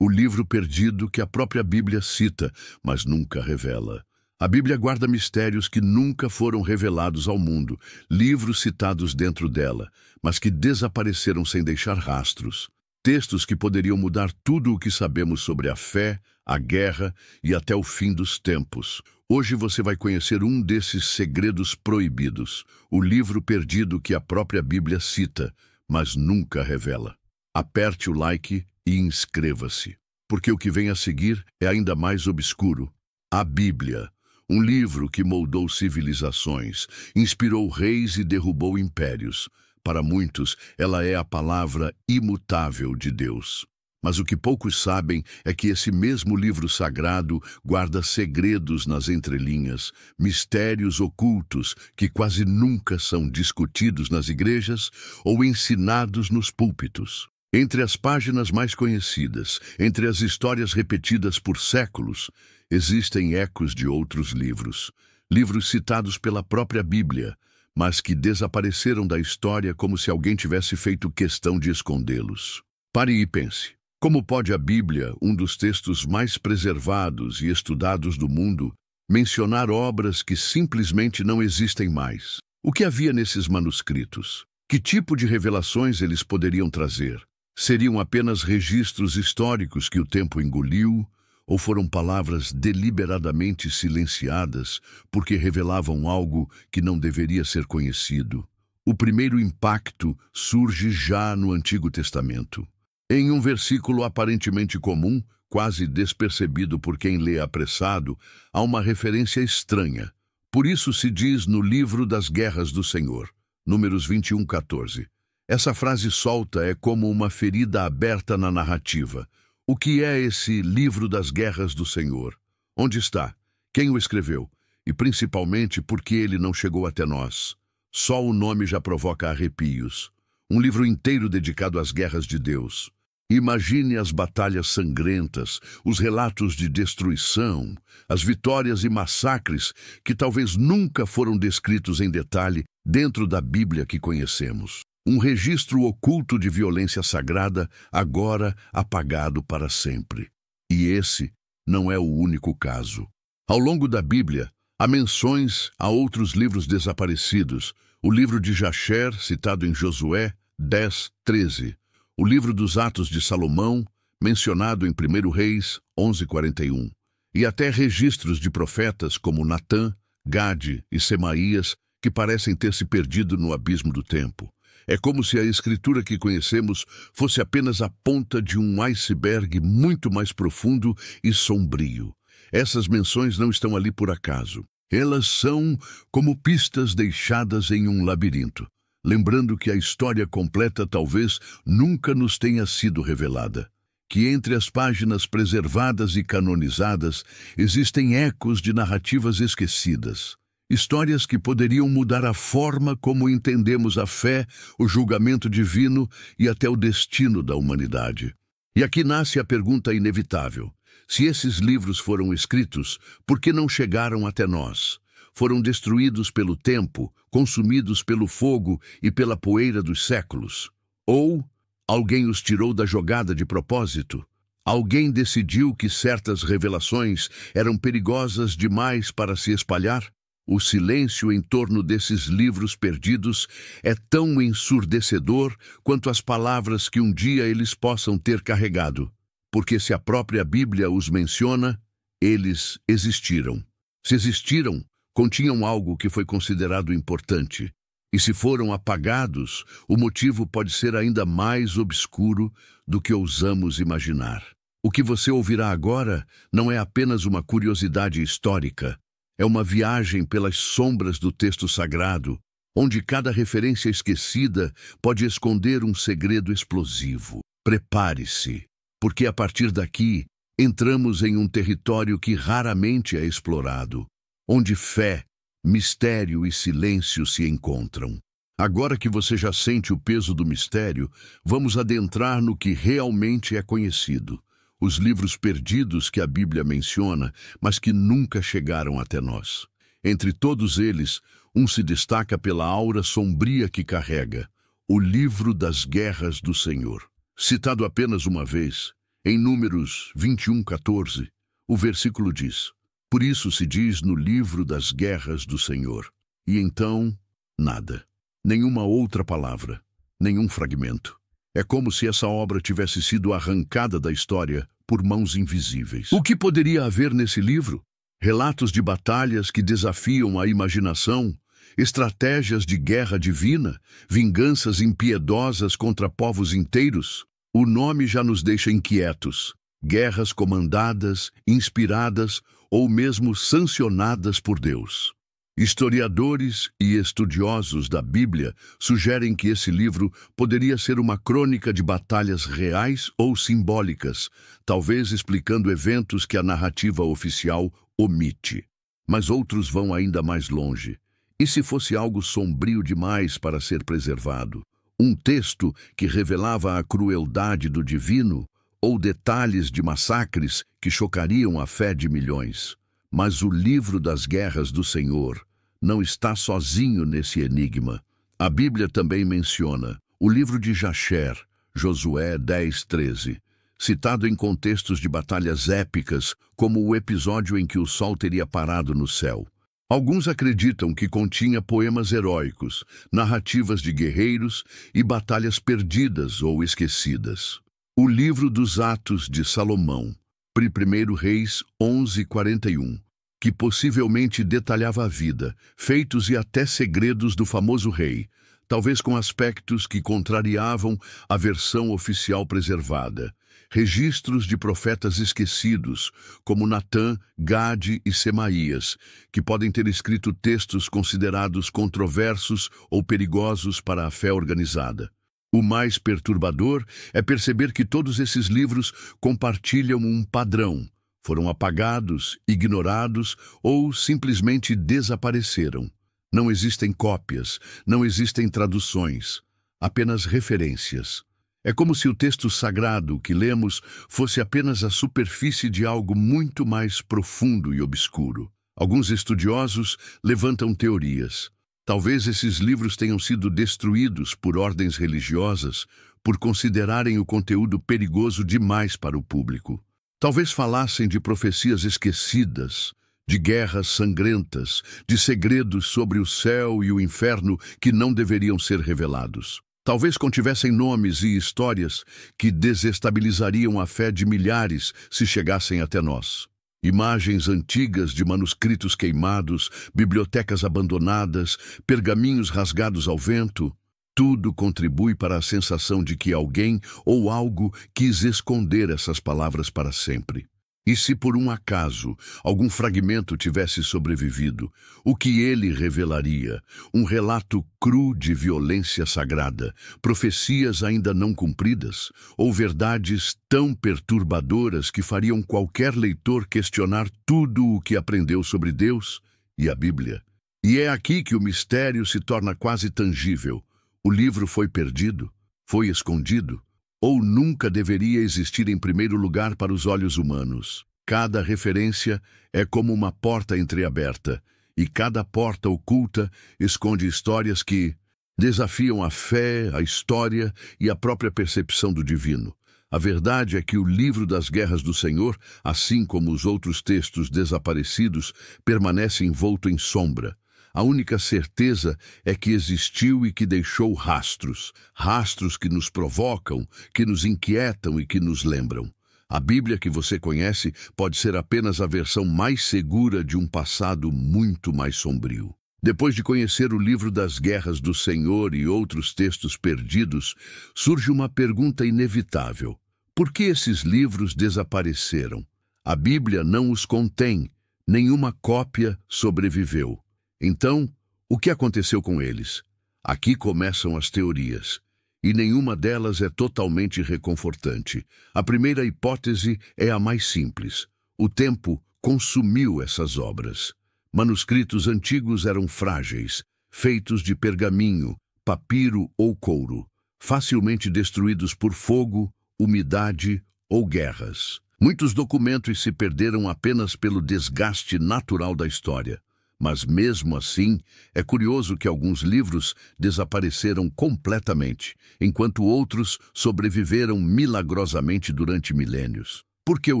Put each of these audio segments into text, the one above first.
O livro perdido que a própria Bíblia cita, mas nunca revela. A Bíblia guarda mistérios que nunca foram revelados ao mundo, livros citados dentro dela, mas que desapareceram sem deixar rastros. Textos que poderiam mudar tudo o que sabemos sobre a fé, a guerra e até o fim dos tempos. Hoje você vai conhecer um desses segredos proibidos, o livro perdido que a própria Bíblia cita, mas nunca revela. Aperte o like e inscreva-se, porque o que vem a seguir é ainda mais obscuro. A Bíblia, um livro que moldou civilizações, inspirou reis e derrubou impérios. Para muitos, ela é a palavra imutável de Deus. Mas o que poucos sabem é que esse mesmo livro sagrado guarda segredos nas entrelinhas, mistérios ocultos que quase nunca são discutidos nas igrejas ou ensinados nos púlpitos. Entre as páginas mais conhecidas, entre as histórias repetidas por séculos, existem ecos de outros livros, livros citados pela própria Bíblia, mas que desapareceram da história como se alguém tivesse feito questão de escondê-los. Pare e pense. Como pode a Bíblia, um dos textos mais preservados e estudados do mundo, mencionar obras que simplesmente não existem mais? O que havia nesses manuscritos? Que tipo de revelações eles poderiam trazer? Seriam apenas registros históricos que o tempo engoliu, ou foram palavras deliberadamente silenciadas porque revelavam algo que não deveria ser conhecido? O primeiro impacto surge já no Antigo Testamento. Em um versículo aparentemente comum, quase despercebido por quem lê apressado, há uma referência estranha. Por isso se diz no livro das guerras do Senhor, Números 21:14. Essa frase solta é como uma ferida aberta na narrativa. O que é esse livro das guerras do Senhor? Onde está? Quem o escreveu? E principalmente por que ele não chegou até nós? Só o nome já provoca arrepios. Um livro inteiro dedicado às guerras de Deus. Imagine as batalhas sangrentas, os relatos de destruição, as vitórias e massacres que talvez nunca foram descritos em detalhe dentro da Bíblia que conhecemos. Um registro oculto de violência sagrada, agora apagado para sempre. E esse não é o único caso. Ao longo da Bíblia, há menções a outros livros desaparecidos. O livro de Jasher, citado em Josué 10:13. O livro dos Atos de Salomão, mencionado em 1 Reis 11:41. E até registros de profetas como Natã, Gade e Semaías, que parecem ter se perdido no abismo do tempo. É como se a escritura que conhecemos fosse apenas a ponta de um iceberg muito mais profundo e sombrio. Essas menções não estão ali por acaso. Elas são como pistas deixadas em um labirinto, lembrando que a história completa talvez nunca nos tenha sido revelada. Que entre as páginas preservadas e canonizadas existem ecos de narrativas esquecidas. Histórias que poderiam mudar a forma como entendemos a fé, o julgamento divino e até o destino da humanidade. E aqui nasce a pergunta inevitável. Se esses livros foram escritos, por que não chegaram até nós? Foram destruídos pelo tempo, consumidos pelo fogo e pela poeira dos séculos? Ou alguém os tirou da jogada de propósito? Alguém decidiu que certas revelações eram perigosas demais para se espalhar? O silêncio em torno desses livros perdidos é tão ensurdecedor quanto as palavras que um dia eles possam ter carregado. Porque se a própria Bíblia os menciona, eles existiram. Se existiram, continham algo que foi considerado importante. E se foram apagados, o motivo pode ser ainda mais obscuro do que ousamos imaginar. O que você ouvirá agora não é apenas uma curiosidade histórica. É uma viagem pelas sombras do texto sagrado, onde cada referência esquecida pode esconder um segredo explosivo. Prepare-se, porque a partir daqui entramos em um território que raramente é explorado, onde fé, mistério e silêncio se encontram. Agora que você já sente o peso do mistério, vamos adentrar no que realmente é conhecido. Os livros perdidos que a Bíblia menciona, mas que nunca chegaram até nós. Entre todos eles, um se destaca pela aura sombria que carrega, o livro das guerras do Senhor. Citado apenas uma vez, Em Números 21:14, o versículo diz: Por isso se diz no livro das guerras do Senhor. E então, nada. Nenhuma outra palavra, nenhum fragmento. É como se essa obra tivesse sido arrancada da história por mãos invisíveis. O que poderia haver nesse livro? Relatos de batalhas que desafiam a imaginação, estratégias de guerra divina, vinganças impiedosas contra povos inteiros. O nome já nos deixa inquietos. Guerras comandadas, inspiradas ou mesmo sancionadas por Deus. Historiadores e estudiosos da Bíblia sugerem que esse livro poderia ser uma crônica de batalhas reais ou simbólicas, talvez explicando eventos que a narrativa oficial omite. Mas outros vão ainda mais longe. E se fosse algo sombrio demais para ser preservado? Um texto que revelava a crueldade do divino ou detalhes de massacres que chocariam a fé de milhões? Mas o livro das guerras do Senhor não está sozinho nesse enigma. A Bíblia também menciona o livro de Jasher, Josué 10:13, citado em contextos de batalhas épicas, como o episódio em que o sol teria parado no céu. Alguns acreditam que continha poemas heróicos, narrativas de guerreiros e batalhas perdidas ou esquecidas. O livro dos Atos de Salomão, 1 Reis 11:41, que possivelmente detalhava a vida, feitos e até segredos do famoso rei, talvez com aspectos que contrariavam a versão oficial preservada. Registros de profetas esquecidos, como Natã, Gade e Semaías, que podem ter escrito textos considerados controversos ou perigosos para a fé organizada. O mais perturbador é perceber que todos esses livros compartilham um padrão. Foram apagados, ignorados ou simplesmente desapareceram. Não existem cópias, não existem traduções, apenas referências. É como se o texto sagrado que lemos fosse apenas a superfície de algo muito mais profundo e obscuro. Alguns estudiosos levantam teorias. Talvez esses livros tenham sido destruídos por ordens religiosas por considerarem o conteúdo perigoso demais para o público. Talvez falassem de profecias esquecidas, de guerras sangrentas, de segredos sobre o céu e o inferno que não deveriam ser revelados. Talvez contivessem nomes e histórias que desestabilizariam a fé de milhares se chegassem até nós. Imagens antigas de manuscritos queimados, bibliotecas abandonadas, pergaminhos rasgados ao vento. Tudo contribui para a sensação de que alguém ou algo quis esconder essas palavras para sempre. E se por um acaso algum fragmento tivesse sobrevivido, o que ele revelaria? Um relato cru de violência sagrada, profecias ainda não cumpridas, ou verdades tão perturbadoras que fariam qualquer leitor questionar tudo o que aprendeu sobre Deus e a Bíblia. E é aqui que o mistério se torna quase tangível. O livro foi perdido? Foi escondido? Ou nunca deveria existir em primeiro lugar para os olhos humanos? Cada referência é como uma porta entreaberta, e cada porta oculta esconde histórias que desafiam a fé, a história e a própria percepção do divino. A verdade é que o livro das guerras do Senhor, assim como os outros textos desaparecidos, permanece envolto em sombra. A única certeza é que existiu e que deixou rastros, rastros que nos provocam, que nos inquietam e que nos lembram. A Bíblia que você conhece pode ser apenas a versão mais segura de um passado muito mais sombrio. Depois de conhecer o livro das guerras do Senhor e outros textos perdidos, surge uma pergunta inevitável. Por que esses livros desapareceram? A Bíblia não os contém, nenhuma cópia sobreviveu. Então, o que aconteceu com eles? Aqui começam as teorias, e nenhuma delas é totalmente reconfortante. A primeira hipótese é a mais simples. O tempo consumiu essas obras. Manuscritos antigos eram frágeis, feitos de pergaminho, papiro ou couro, facilmente destruídos por fogo, umidade ou guerras. Muitos documentos se perderam apenas pelo desgaste natural da história. Mas mesmo assim, é curioso que alguns livros desapareceram completamente, enquanto outros sobreviveram milagrosamente durante milênios. Por que o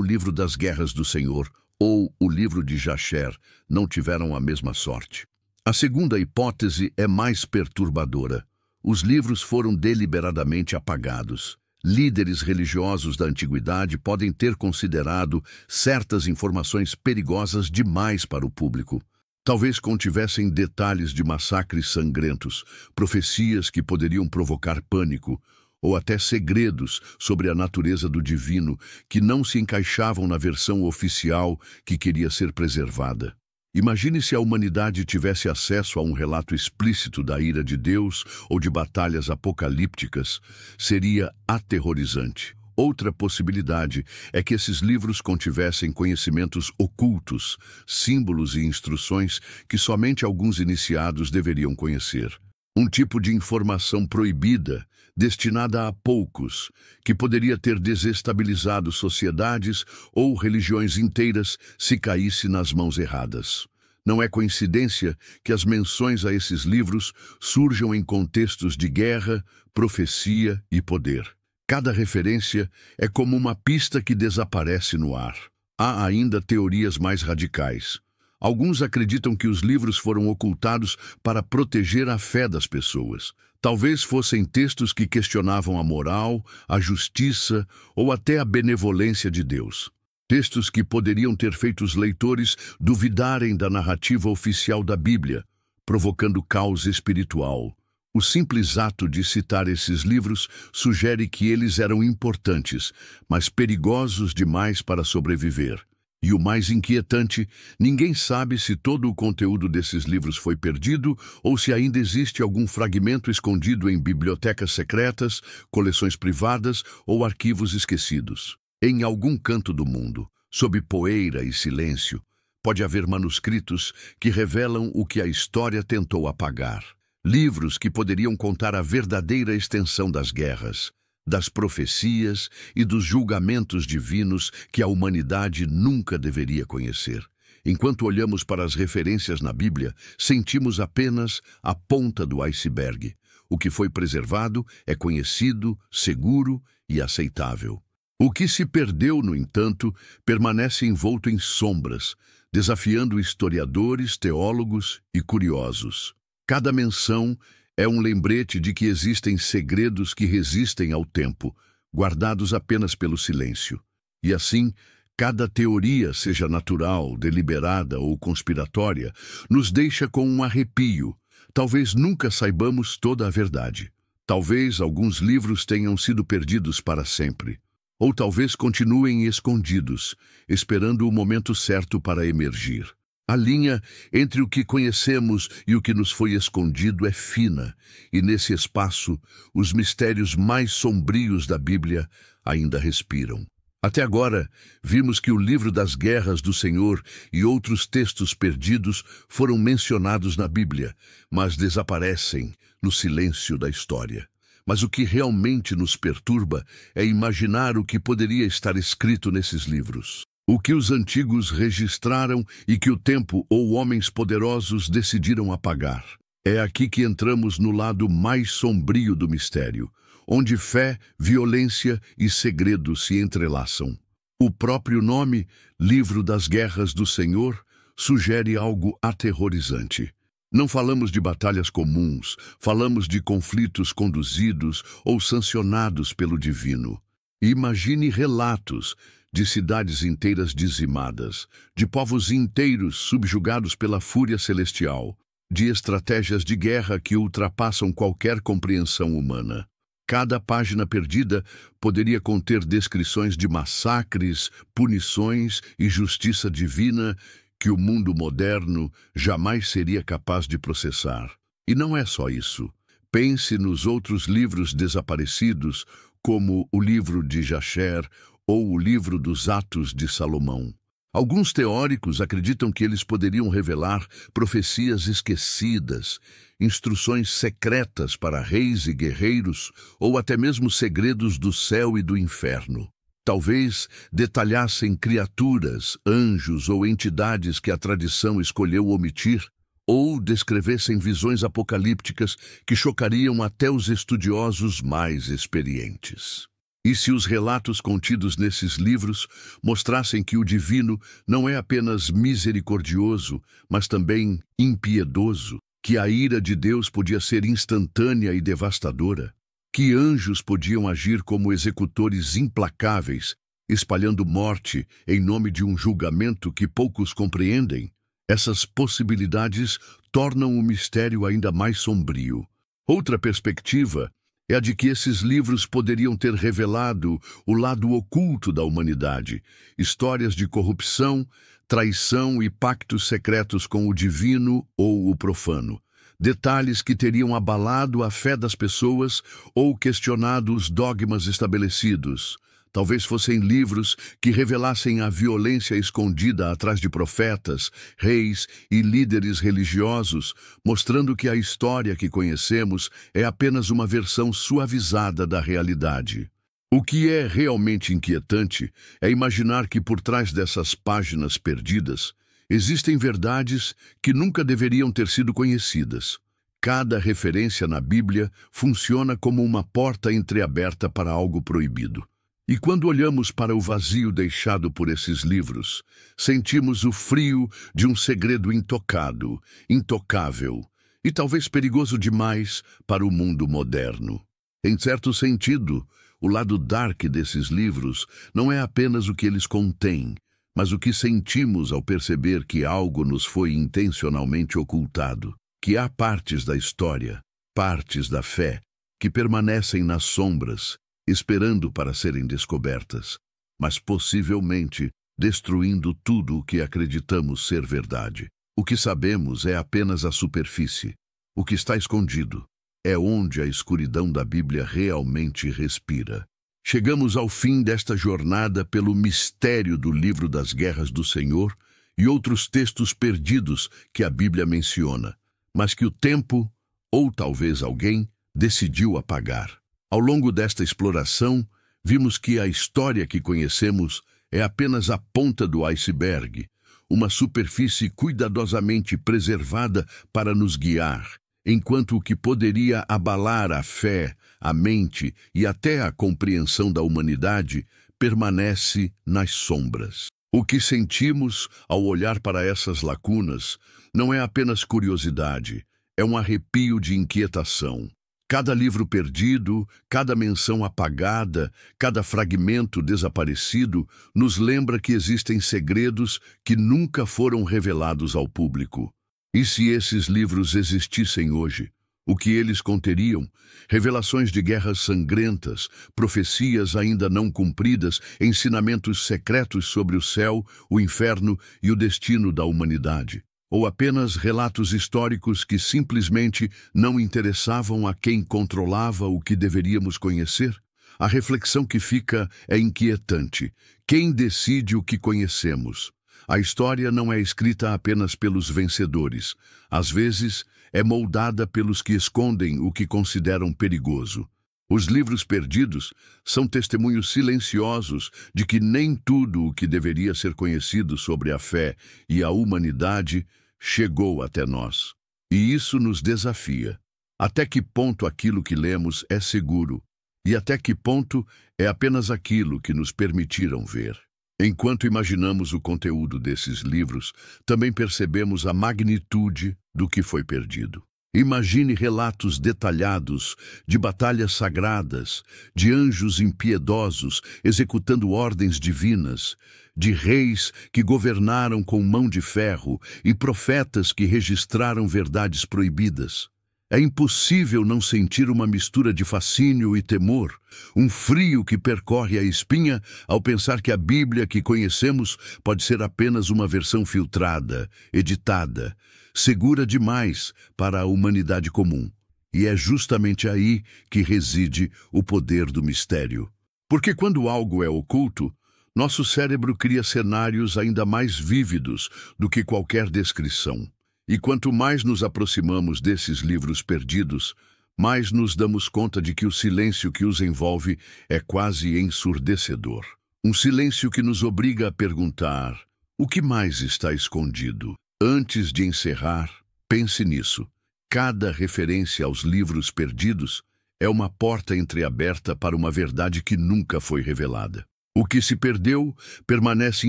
livro das Guerras do Senhor ou o livro de Jasher não tiveram a mesma sorte? A segunda hipótese é mais perturbadora. Os livros foram deliberadamente apagados. Líderes religiosos da antiguidade podem ter considerado certas informações perigosas demais para o público. Talvez contivessem detalhes de massacres sangrentos, profecias que poderiam provocar pânico, ou até segredos sobre a natureza do divino que não se encaixavam na versão oficial que queria ser preservada. Imagine se a humanidade tivesse acesso a um relato explícito da ira de Deus ou de batalhas apocalípticas. Seria aterrorizante. Outra possibilidade é que esses livros contivessem conhecimentos ocultos, símbolos e instruções que somente alguns iniciados deveriam conhecer. Um tipo de informação proibida, destinada a poucos, que poderia ter desestabilizado sociedades ou religiões inteiras se caísse nas mãos erradas. Não é coincidência que as menções a esses livros surjam em contextos de guerra, profecia e poder. Cada referência é como uma pista que desaparece no ar. Há ainda teorias mais radicais. Alguns acreditam que os livros foram ocultados para proteger a fé das pessoas. Talvez fossem textos que questionavam a moral, a justiça ou até a benevolência de Deus. Textos que poderiam ter feito os leitores duvidarem da narrativa oficial da Bíblia, provocando caos espiritual. O simples ato de citar esses livros sugere que eles eram importantes, mas perigosos demais para sobreviver. E o mais inquietante, ninguém sabe se todo o conteúdo desses livros foi perdido ou se ainda existe algum fragmento escondido em bibliotecas secretas, coleções privadas ou arquivos esquecidos. Em algum canto do mundo, sob poeira e silêncio, pode haver manuscritos que revelam o que a história tentou apagar. Livros que poderiam contar a verdadeira extensão das guerras, das profecias e dos julgamentos divinos que a humanidade nunca deveria conhecer. Enquanto olhamos para as referências na Bíblia, sentimos apenas a ponta do iceberg. O que foi preservado é conhecido, seguro e aceitável. O que se perdeu, no entanto, permanece envolto em sombras, desafiando historiadores, teólogos e curiosos. Cada menção é um lembrete de que existem segredos que resistem ao tempo, guardados apenas pelo silêncio. E assim, cada teoria, seja natural, deliberada ou conspiratória, nos deixa com um arrepio. Talvez nunca saibamos toda a verdade. Talvez alguns livros tenham sido perdidos para sempre. Ou talvez continuem escondidos, esperando o momento certo para emergir. A linha entre o que conhecemos e o que nos foi escondido é fina, e nesse espaço, os mistérios mais sombrios da Bíblia ainda respiram. Até agora, vimos que o livro das Guerras do Senhor e outros textos perdidos foram mencionados na Bíblia, mas desaparecem no silêncio da história. Mas o que realmente nos perturba é imaginar o que poderia estar escrito nesses livros. O que os antigos registraram e que o tempo ou homens poderosos decidiram apagar. É aqui que entramos no lado mais sombrio do mistério, onde fé, violência e segredo se entrelaçam. O próprio nome, Livro das Guerras do Senhor, sugere algo aterrorizante. Não falamos de batalhas comuns, falamos de conflitos conduzidos ou sancionados pelo divino. Imagine relatos de cidades inteiras dizimadas, de povos inteiros subjugados pela fúria celestial, de estratégias de guerra que ultrapassam qualquer compreensão humana. Cada página perdida poderia conter descrições de massacres, punições e justiça divina que o mundo moderno jamais seria capaz de processar. E não é só isso. Pense nos outros livros desaparecidos, como o livro de Jasher ou o livro dos Atos de Salomão. Alguns teóricos acreditam que eles poderiam revelar profecias esquecidas, instruções secretas para reis e guerreiros, ou até mesmo segredos do céu e do inferno. Talvez detalhassem criaturas, anjos ou entidades que a tradição escolheu omitir, ou descrevessem visões apocalípticas que chocariam até os estudiosos mais experientes. E se os relatos contidos nesses livros mostrassem que o divino não é apenas misericordioso, mas também impiedoso, que a ira de Deus podia ser instantânea e devastadora, que anjos podiam agir como executores implacáveis, espalhando morte em nome de um julgamento que poucos compreendem, essas possibilidades tornam o mistério ainda mais sombrio. Outra perspectiva é a de que esses livros poderiam ter revelado o lado oculto da humanidade, histórias de corrupção, traição e pactos secretos com o divino ou o profano. Detalhes que teriam abalado a fé das pessoas ou questionado os dogmas estabelecidos. Talvez fossem livros que revelassem a violência escondida atrás de profetas, reis e líderes religiosos, mostrando que a história que conhecemos é apenas uma versão suavizada da realidade. O que é realmente inquietante é imaginar que por trás dessas páginas perdidas existem verdades que nunca deveriam ter sido conhecidas. Cada referência na Bíblia funciona como uma porta entreaberta para algo proibido. E quando olhamos para o vazio deixado por esses livros, sentimos o frio de um segredo intocado, intocável e talvez perigoso demais para o mundo moderno. Em certo sentido, o lado dark desses livros não é apenas o que eles contêm, mas o que sentimos ao perceber que algo nos foi intencionalmente ocultado, que há partes da história, partes da fé, que permanecem nas sombras, esperando para serem descobertas, mas possivelmente destruindo tudo o que acreditamos ser verdade. O que sabemos é apenas a superfície. O que está escondido é onde a escuridão da Bíblia realmente respira. Chegamos ao fim desta jornada pelo mistério do livro das Guerras do Senhor e outros textos perdidos que a Bíblia menciona, mas que o tempo, ou talvez alguém, decidiu apagar. Ao longo desta exploração, vimos que a história que conhecemos é apenas a ponta do iceberg, uma superfície cuidadosamente preservada para nos guiar, enquanto o que poderia abalar a fé, a mente e até a compreensão da humanidade permanece nas sombras. O que sentimos ao olhar para essas lacunas não é apenas curiosidade, é um arrepio de inquietação. Cada livro perdido, cada menção apagada, cada fragmento desaparecido nos lembra que existem segredos que nunca foram revelados ao público. E se esses livros existissem hoje, o que eles conteriam? Revelações de guerras sangrentas, profecias ainda não cumpridas, ensinamentos secretos sobre o céu, o inferno e o destino da humanidade. Ou apenas relatos históricos que simplesmente não interessavam a quem controlava o que deveríamos conhecer? A reflexão que fica é inquietante. Quem decide o que conhecemos? A história não é escrita apenas pelos vencedores. Às vezes, é moldada pelos que escondem o que consideram perigoso. Os livros perdidos são testemunhos silenciosos de que nem tudo o que deveria ser conhecido sobre a fé e a humanidade chegou até nós. E isso nos desafia. Até que ponto aquilo que lemos é seguro? E até que ponto é apenas aquilo que nos permitiram ver? Enquanto imaginamos o conteúdo desses livros, também percebemos a magnitude do que foi perdido. Imagine relatos detalhados de batalhas sagradas, de anjos impiedosos executando ordens divinas, de reis que governaram com mão de ferro e profetas que registraram verdades proibidas. É impossível não sentir uma mistura de fascínio e temor, um frio que percorre a espinha ao pensar que a Bíblia que conhecemos pode ser apenas uma versão filtrada, editada, segura demais para a humanidade comum. E é justamente aí que reside o poder do mistério. Porque quando algo é oculto, nosso cérebro cria cenários ainda mais vívidos do que qualquer descrição. E quanto mais nos aproximamos desses livros perdidos, mais nos damos conta de que o silêncio que os envolve é quase ensurdecedor. Um silêncio que nos obriga a perguntar: o que mais está escondido? Antes de encerrar, pense nisso. Cada referência aos livros perdidos é uma porta entreaberta para uma verdade que nunca foi revelada. O que se perdeu permanece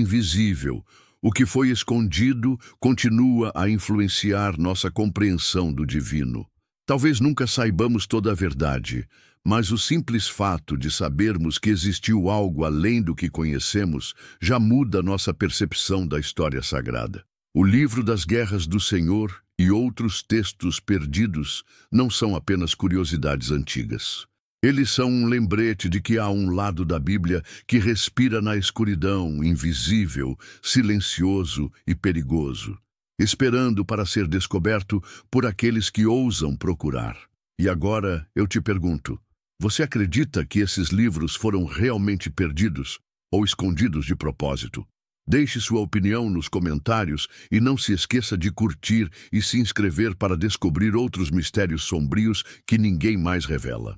invisível. O que foi escondido continua a influenciar nossa compreensão do divino. Talvez nunca saibamos toda a verdade, mas o simples fato de sabermos que existiu algo além do que conhecemos já muda nossa percepção da história sagrada. O livro das guerras do Senhor e outros textos perdidos não são apenas curiosidades antigas. Eles são um lembrete de que há um lado da Bíblia que respira na escuridão, invisível, silencioso e perigoso, esperando para ser descoberto por aqueles que ousam procurar. E agora eu te pergunto: você acredita que esses livros foram realmente perdidos ou escondidos de propósito? Deixe sua opinião nos comentários e não se esqueça de curtir e se inscrever para descobrir outros mistérios sombrios que ninguém mais revela.